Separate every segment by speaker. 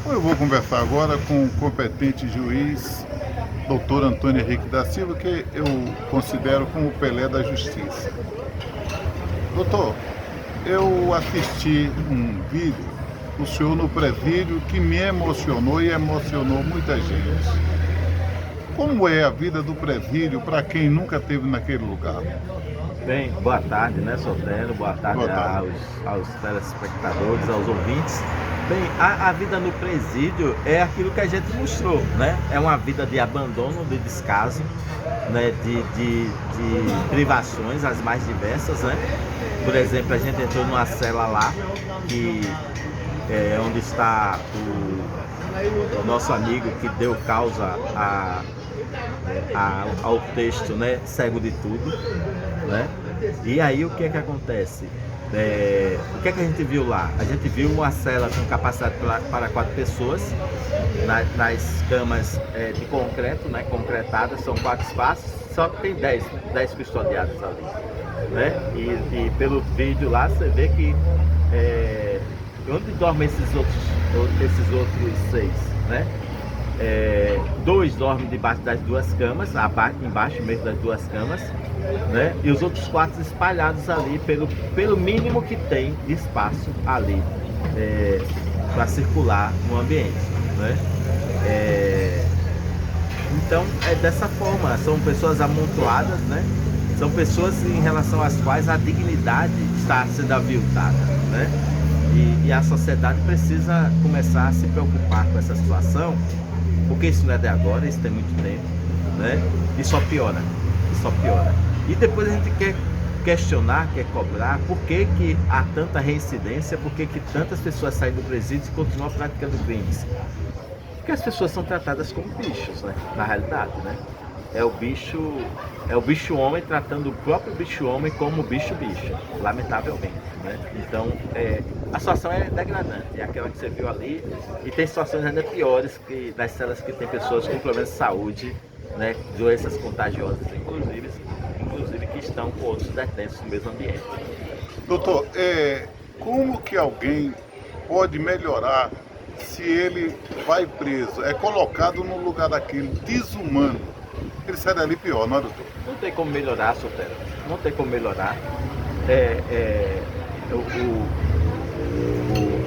Speaker 1: Eu vou conversar agora com o competente juiz, doutor Antônio Henrique da Silva, que eu considero como o Pelé da Justiça. Doutor, eu assisti um vídeo do senhor no presídio que me emocionou e emocionou muita gente. Como é a vida do presídio para quem nunca esteve naquele lugar?
Speaker 2: Bem, boa tarde, né, Sotero? Boa tarde,
Speaker 1: Boa tarde.
Speaker 2: aos telespectadores, aos ouvintes. Bem, a vida no presídio é aquilo que a gente mostrou, né? É uma vida de abandono, de descaso, né? De privações, as mais diversas, né? Por exemplo, a gente entrou numa cela lá, que é onde está o nosso amigo que deu causa ao texto, né, Cego de Tudo, né? E aí o que é que acontece? O que é que a gente viu lá? A gente viu uma cela com capacidade para 4 pessoas, nas camas de concreto, né, concretadas, são 4 espaços, só que tem 10 custodiados ali, né? E pelo vídeo lá você vê que onde dormem esses outros 6, né? 2 dormem debaixo das 2 camas, embaixo mesmo das 2 camas, né? E os outros 4 espalhados ali pelo mínimo que tem de espaço ali para circular no ambiente, né? Então é dessa forma, são pessoas amontoadas, né? São pessoas em relação às quais a dignidade está sendo aviltada, né? E a sociedade precisa começar a se preocupar com essa situação, porque isso não é de agora, isso tem muito tempo, né? E só piora, E depois a gente quer questionar, quer cobrar, por que que há tanta reincidência, por que que tantas pessoas saem do presídio e continuam praticando crimes? Porque as pessoas são tratadas como bichos, né? Na realidade, né? É o bicho homem tratando o próprio bicho homem como bicho, lamentavelmente, né? Então, a situação é degradante, é aquela que você viu ali, e tem situações ainda piores que das celas que tem pessoas com problemas de saúde, né? Doenças contagiosas, inclusive que estão com outros detentos no mesmo ambiente.
Speaker 1: Doutor, como que alguém pode melhorar se ele vai preso, é colocado no lugar daquele desumano? Ele sai dali pior, não é, doutor?
Speaker 2: Não tem como melhorar, Sotero. Não tem como melhorar.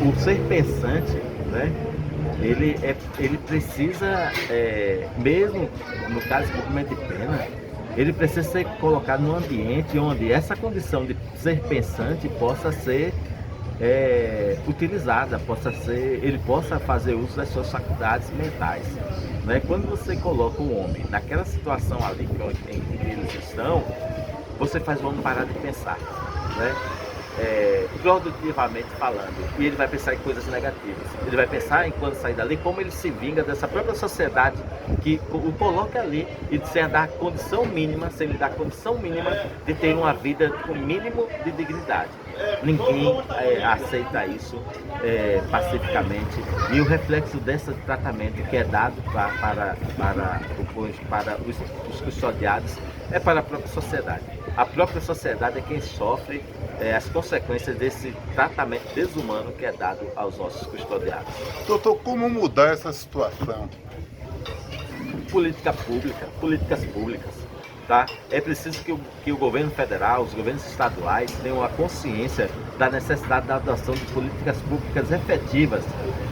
Speaker 2: O ser pensante, né? Ele precisa, mesmo no caso de cumprimento de pena, ele precisa ser colocado num ambiente onde essa condição de ser pensante possa ser utilizada, ele possa fazer uso das suas faculdades mentais, né? Quando você coloca o homem naquela situação ali em que eles estão, você faz o homem parar de pensar, né? Produtivamente falando, e ele vai pensar em coisas negativas. Ele vai pensar em quando sair dali, como ele se vinga dessa própria sociedade que o coloca ali e sem lhe dar condição mínima de ter uma vida com mínimo de dignidade. Ninguém aceita isso pacificamente, e o reflexo desse tratamento que é dado para os custodiados é para a própria sociedade. A própria sociedade é quem sofre as consequências desse tratamento desumano que é dado aos nossos custodiados.
Speaker 1: Doutor, como mudar essa situação?
Speaker 2: Políticas públicas, tá? É preciso que o governo federal, os governos estaduais tenham a consciência da necessidade da adoção de políticas públicas efetivas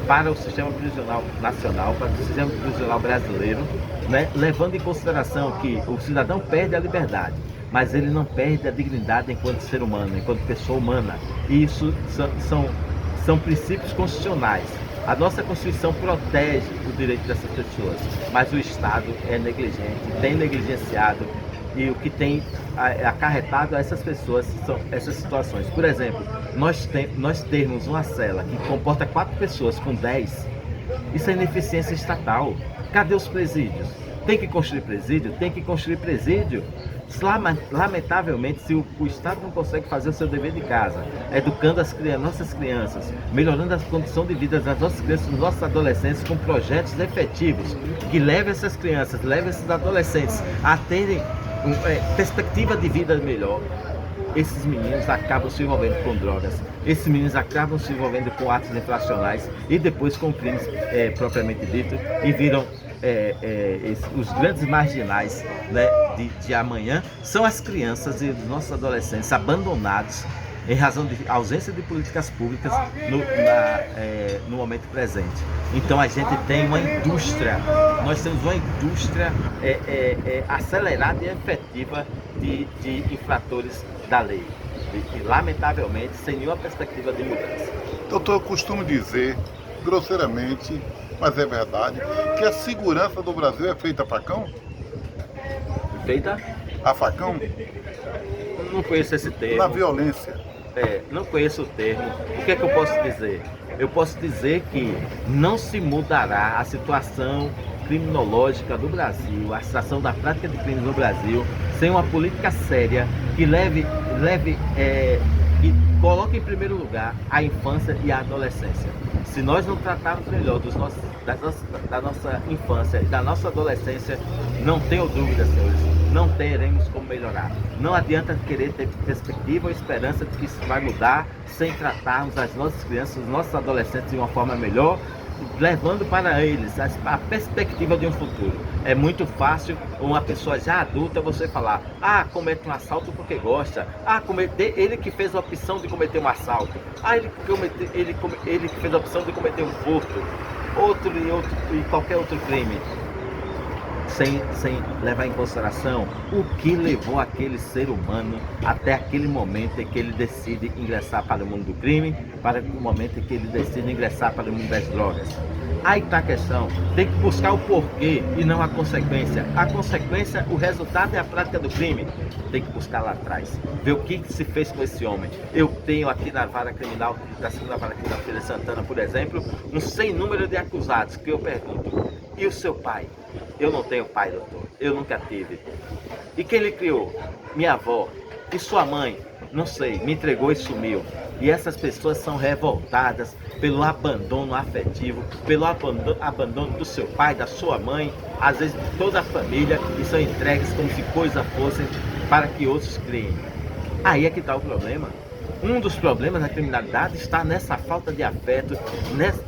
Speaker 2: para o sistema prisional nacional, para o sistema prisional brasileiro, né? Levando em consideração que o cidadão perde a liberdade, mas ele não perde a dignidade enquanto ser humano, enquanto pessoa humana. E isso são princípios constitucionais. A nossa Constituição protege o direito dessas pessoas, mas o Estado é negligente, tem negligenciado, e o que tem acarretado a essas pessoas são essas situações. Por exemplo, nós termos uma cela que comporta 4 pessoas com 10, isso é ineficiência estatal. Cadê os presídios? Tem que construir presídio? Tem que construir presídio. Lamentavelmente, se o Estado não consegue fazer o seu dever de casa, educando nossas crianças, melhorando a condição de vida das nossas crianças, dos nossos adolescentes, com projetos efetivos que levem essas crianças, levem esses adolescentes a terem perspectiva de vida melhor, esses meninos acabam se envolvendo com drogas, esses meninos acabam se envolvendo com atos infracionais e depois com crimes propriamente dito, e viram os grandes marginais, né, de amanhã são as crianças e os nossos adolescentes abandonados em razão de ausência de políticas públicas no momento presente. Então a gente tem uma indústria, nós temos uma indústria acelerada e efetiva de infratores da lei, e lamentavelmente sem nenhuma perspectiva de mudança.
Speaker 1: Doutor, eu costumo dizer, grosseiramente, mas é verdade, que a segurança do Brasil é feita a facão?
Speaker 2: Feita?
Speaker 1: A facão?
Speaker 2: Não conheço esse termo.
Speaker 1: Na violência.
Speaker 2: Não conheço o termo. O que é que eu posso dizer? Eu posso dizer que não se mudará a situação criminológica do Brasil, a situação da prática de crimes no Brasil, sem uma política séria que leve e coloque em primeiro lugar a infância e a adolescência. Se nós não tratarmos melhor da nossa infância e da nossa adolescência, não tenho dúvida, senhores, não teremos como melhorar. Não adianta querer ter perspectiva ou esperança de que isso vai mudar sem tratarmos as nossas crianças, os nossos adolescentes de uma forma melhor, levando para eles a perspectiva de um futuro. É muito fácil uma pessoa já adulta você falar: comete um assalto porque gosta, ele que fez a opção de cometer um assalto, ele que fez a opção de cometer um furto, outro e qualquer outro crime, sem levar em consideração o que levou aquele ser humano até aquele momento em que ele decide ingressar para o mundo do crime, para o momento em que ele decide ingressar para o mundo das drogas. Aí está a questão, tem que buscar o porquê e não a consequência. A consequência, o resultado é a prática do crime. Tem que buscar lá atrás, ver o que se fez com esse homem. Eu tenho aqui na vara criminal, da segunda vara criminal de Feira de Santana, por exemplo, um sem número de acusados, que eu pergunto: e o seu pai? Eu não tenho pai, doutor, eu nunca tive. E quem lhe criou? Minha avó. E sua mãe? Não sei, me entregou e sumiu. E essas pessoas são revoltadas pelo abandono afetivo, pelo abandono do seu pai, da sua mãe, às vezes de toda a família, e são entregues como se coisas fossem para que outros criem. Aí é que está o problema. Um dos problemas da criminalidade está nessa falta de afeto,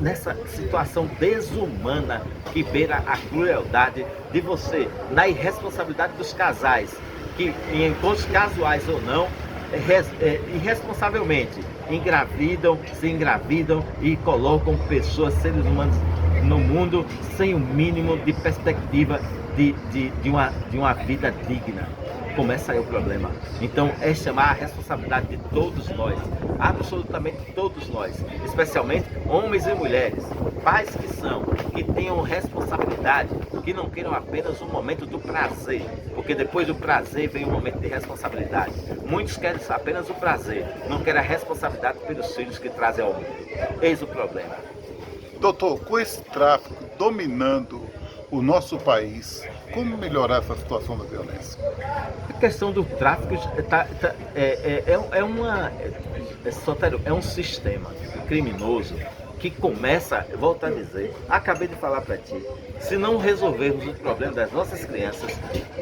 Speaker 2: nessa situação desumana que beira a crueldade de você, na irresponsabilidade dos casais, que em encontros casuais ou não, irresponsavelmente se engravidam e colocam pessoas, seres humanos no mundo sem o mínimo de perspectiva de uma vida digna. Começa aí o problema. Então é chamar a responsabilidade de todos nós, absolutamente todos nós, especialmente homens e mulheres, pais que tenham responsabilidade, que não queiram apenas um momento do prazer, porque depois do prazer vem um momento de responsabilidade. Muitos querem apenas o prazer, não querem a responsabilidade pelos filhos que trazem ao mundo. Eis o problema.
Speaker 1: Doutor, com esse tráfico dominando o nosso país, como melhorar essa situação da violência?
Speaker 2: A questão do tráfico é um sistema criminoso que começa, volto a dizer, acabei de falar para ti, se não resolvermos os problemas das nossas crianças,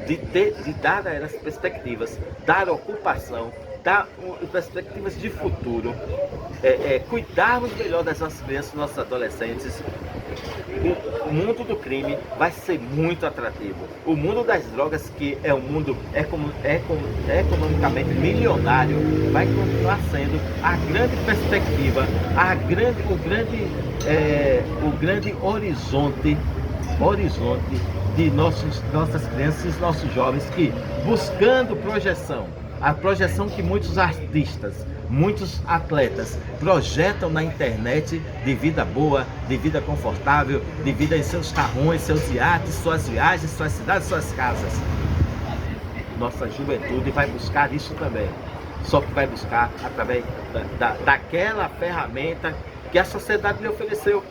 Speaker 2: de dar a elas perspectivas, dar ocupação, dar perspectivas de futuro, cuidarmos melhor das nossas crianças e nossos adolescentes, o mundo do crime vai ser muito atrativo. O mundo das drogas, que é um mundo economicamente milionário, vai continuar sendo a grande perspectiva, o grande horizonte de nossas crianças e nossos jovens, que, buscando projeção, a projeção que muitos artistas, muitos atletas projetam na internet, de vida boa, de vida confortável, de vida em seus carrões, seus iates, suas viagens, suas cidades, suas casas. Nossa juventude vai buscar isso também, só que vai buscar através daquela ferramenta que a sociedade lhe ofereceu,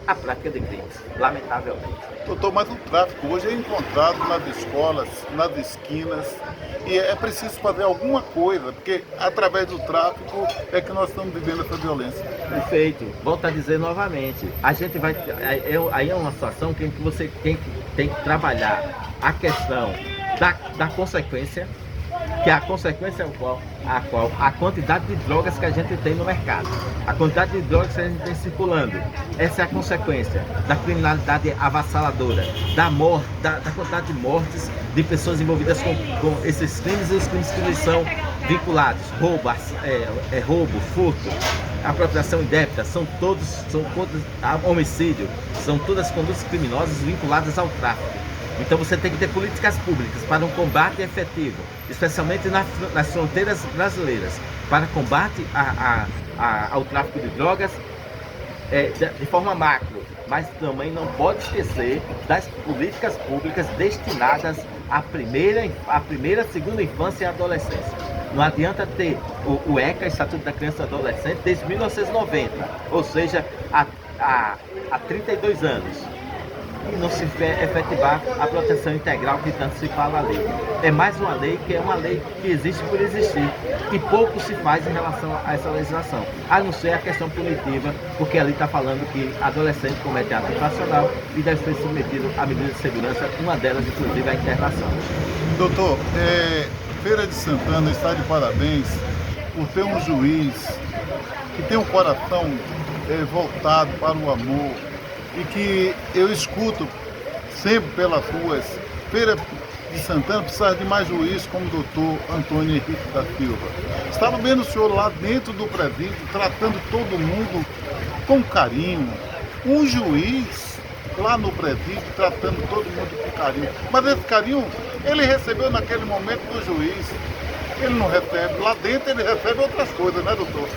Speaker 2: a prática de crimes, lamentavelmente.
Speaker 1: Doutor, mas o tráfico hoje é encontrado nas escolas, nas esquinas, e é preciso fazer alguma coisa, porque através do tráfico é que nós estamos vivendo essa violência.
Speaker 2: Perfeito. Volto a dizer novamente, a gente vai, aí é uma situação que você tem que trabalhar a questão da consequência, que a consequência é a quantidade de drogas que a gente tem no mercado, a quantidade de drogas que a gente tem circulando. Essa é a consequência da criminalidade avassaladora, da quantidade de mortes de pessoas envolvidas com esses crimes e os crimes que eles são vinculados. Roubo, furto, apropriação indébita, são todos homicídio, são todas condutas criminosas vinculadas ao tráfico. Então você tem que ter políticas públicas para um combate efetivo, especialmente nas fronteiras brasileiras, para combate ao tráfico de drogas de forma macro, mas também não pode esquecer das políticas públicas destinadas à primeira, segunda infância e adolescência. Não adianta ter o ECA, Estatuto da Criança e do Adolescente, desde 1990, ou seja, há 32 anos. E não se efetivar a proteção integral que tanto se fala ali. É mais uma lei que é uma lei que existe por existir e pouco se faz em relação a essa legislação, a não ser a questão punitiva, porque ali está falando que adolescente comete ato infracional e deve ser submetido a medidas de segurança, uma delas inclusive a internação.
Speaker 1: Doutor, Feira de Santana está de parabéns por ter um juiz que tem um coração voltado para o amor, e que eu escuto sempre pelas ruas. Feira de Santana precisa de mais juiz como o doutor Antônio Henrique da Silva. Estava vendo o senhor lá dentro do presídio, tratando todo mundo com carinho. Um juiz lá no presídio, tratando todo mundo com carinho. Mas esse carinho, ele recebeu naquele momento do juiz. Ele não recebe. Lá dentro ele recebe outras coisas, né, doutor?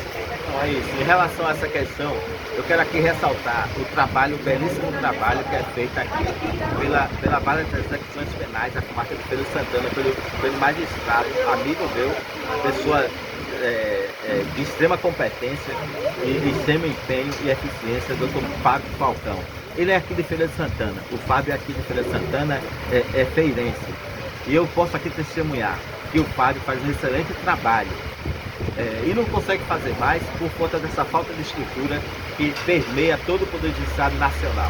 Speaker 2: Não é isso. Em relação a essa questão, eu quero aqui ressaltar o belíssimo trabalho que é feito aqui pela Vara das Execuções Penais, a comarca de Feira de Santana, pelo magistrado, amigo meu, pessoa de extrema competência e extremo empenho e eficiência, doutor Fábio Falcão. Ele é aqui de Feira de Santana. O Fábio aqui de Feira de Santana é feirense. E eu posso aqui testemunhar que o Fábio faz um excelente trabalho. E não consegue fazer mais por conta dessa falta de estrutura que permeia todo o Poder Judiciário Nacional.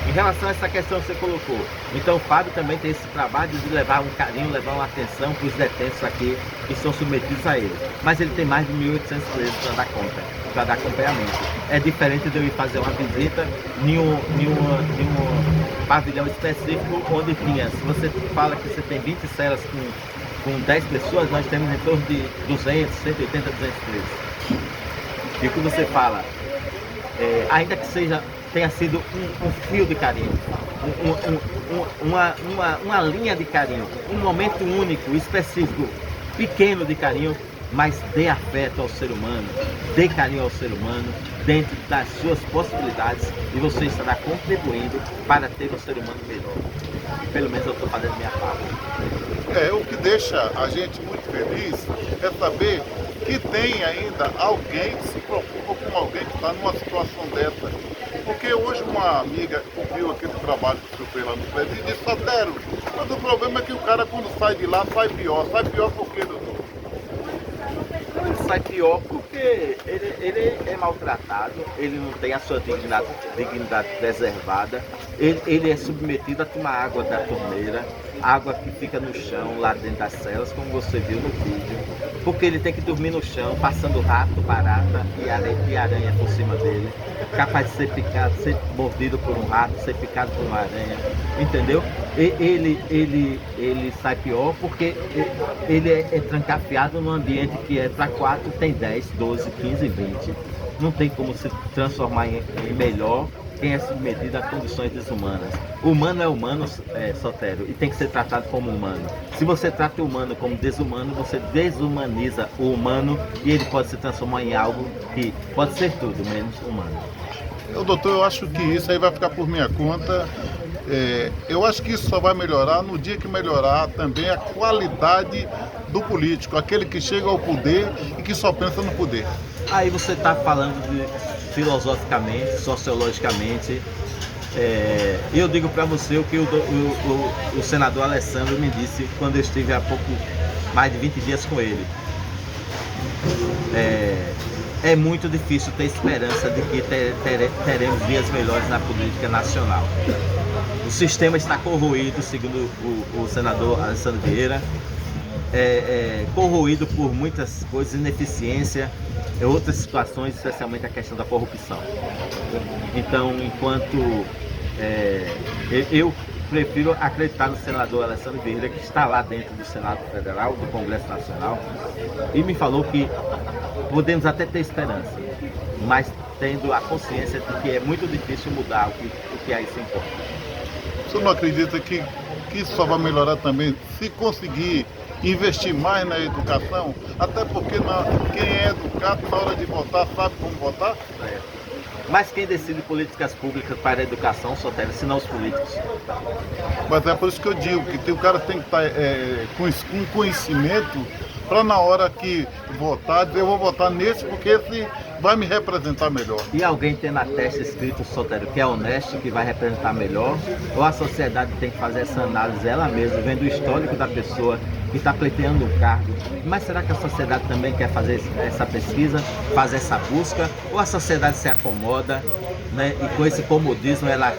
Speaker 2: Em relação a essa questão que você colocou, então o Fábio também tem esse trabalho de levar um carinho, levar uma atenção para os detentos aqui que são submetidos a ele. Mas ele tem mais de 1.800 presos para dar conta, para dar acompanhamento. É diferente de eu ir fazer uma visita em um pavilhão específico onde tinha, se você fala que você tem 20 celas com 10 pessoas, nós temos em torno de 200, 180, 200 presos. E o que você fala, ainda que tenha sido um fio de carinho, uma linha de carinho, um momento único, específico, pequeno de carinho, mas dê afeto ao ser humano, dê carinho ao ser humano, dentro das suas possibilidades, e você estará contribuindo para ter um ser humano melhor. Pelo menos eu estou fazendo minha parte.
Speaker 1: O que deixa a gente muito feliz é saber que tem ainda alguém que se preocupa com alguém que está numa situação dessa. Porque hoje uma amiga viu aquele trabalho que eu fez lá no presídio e disse, Sotero, mas o problema é que o cara quando sai de lá sai pior. Sai pior por quê, doutor?
Speaker 2: Ele sai pior porque ele é maltratado, ele não tem a sua dignidade preservada, ele é submetido a tomar água da torneira, água que fica no chão, lá dentro das celas, como você viu no vídeo, porque ele tem que dormir no chão, passando rato, barata e aranha por cima dele, capaz de ser picado, ser mordido por um rato, ser picado por uma aranha, entendeu? Ele sai pior porque ele é trancafiado num ambiente que é para 4, tem 10, 12, 15, 20. Não tem como se transformar em melhor quem é submetido a condições desumanas. O humano é humano, Sotero, e tem que ser tratado como humano. Se você trata o humano como desumano, você desumaniza o humano e ele pode se transformar em algo que pode ser tudo, menos humano.
Speaker 1: Doutor, eu acho que isso aí vai ficar por minha conta. Eu acho que isso só vai melhorar no dia que melhorar também a qualidade do político, aquele que chega ao poder e que só pensa no poder.
Speaker 2: Aí você está falando filosoficamente, sociologicamente. Eu digo para você o que o senador Alessandro me disse quando eu estive há pouco mais de 20 dias com ele. É muito difícil ter esperança de que teremos dias melhores na política nacional. O sistema está corroído, segundo o senador Alessandro Vieira. corroído por muitas coisas, ineficiência, outras situações, especialmente a questão da corrupção. Então, enquanto eu prefiro acreditar no senador Alessandro Vieira, que está lá dentro do Senado Federal, do Congresso Nacional, e me falou que podemos até ter esperança, mas tendo a consciência de que é muito difícil mudar o que aí se importa.
Speaker 1: Você não acredita que isso só vai melhorar também se conseguir investir mais na educação? Até porque quem é educado na hora de votar sabe como votar?
Speaker 2: Mas quem decide políticas públicas para a educação, Sotero, senão os políticos.
Speaker 1: Mas é por isso que eu digo que o cara tem que estar com conhecimento para na hora que votar, dizer eu vou votar nesse porque esse vai me representar melhor.
Speaker 2: E alguém tem na testa escrito, Sotero, que é honesto, que vai representar melhor, ou a sociedade tem que fazer essa análise ela mesma, vendo o histórico da pessoa que está pleiteando um cargo. Mas será que a sociedade também quer fazer essa pesquisa, fazer essa busca, ou a sociedade se acomoda, né, e com esse comodismo ela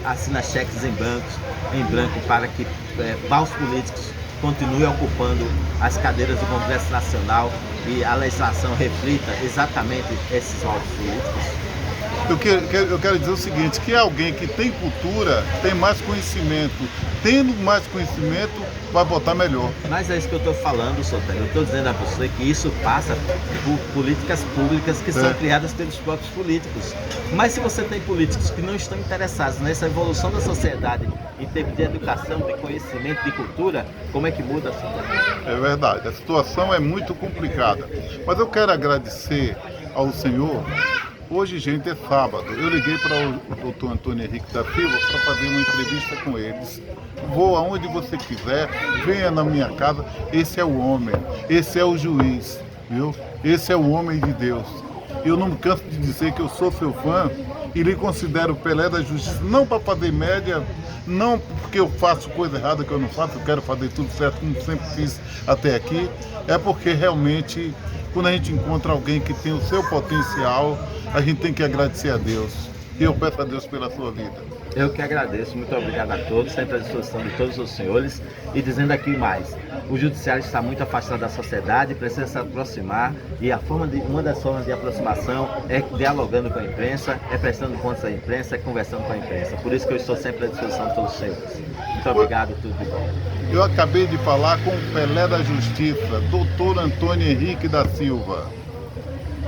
Speaker 2: assina cheques em branco para que maus políticos continuem ocupando as cadeiras do Congresso Nacional e a legislação reflita exatamente esses maus políticos?
Speaker 1: Eu quero dizer o seguinte, que alguém que tem cultura, tem mais conhecimento. Tendo mais conhecimento, vai votar melhor.
Speaker 2: Mas é isso que eu estou falando, Sotero. Eu estou dizendo a você que isso passa por políticas públicas que são criadas pelos próprios políticos. Mas se você tem políticos que não estão interessados nessa evolução da sociedade em termos de educação, de conhecimento, de cultura, como é que muda, Sotero?
Speaker 1: É verdade, a situação é muito complicada. Mas eu quero agradecer ao senhor. Hoje, gente, é sábado. Eu liguei para o doutor Antônio Henrique da Silva para fazer uma entrevista com eles. Vou aonde você quiser, venha na minha casa. Esse é o homem, esse é o juiz, viu? Esse é o homem de Deus. Eu não me canso de dizer que eu sou seu fã e lhe considero o Pelé da Justiça, não para fazer média, não porque eu faço coisa errada que eu não faço, eu quero fazer tudo certo como sempre fiz até aqui, é porque realmente, quando a gente encontra alguém que tem o seu potencial, a gente tem que agradecer a Deus. E eu peço a Deus pela sua vida.
Speaker 2: Eu que agradeço, muito obrigado a todos, sempre à disposição de todos os senhores. E dizendo aqui mais, o judiciário está muito afastado da sociedade, precisa se aproximar, e uma das formas de aproximação é dialogando com a imprensa, é prestando contas à imprensa, é conversando com a imprensa. Por isso que eu estou sempre à disposição de todos os senhores. Muito obrigado, tudo de bom.
Speaker 1: Eu acabei de falar com o Pelé da Justiça, doutor Antônio Henrique da Silva.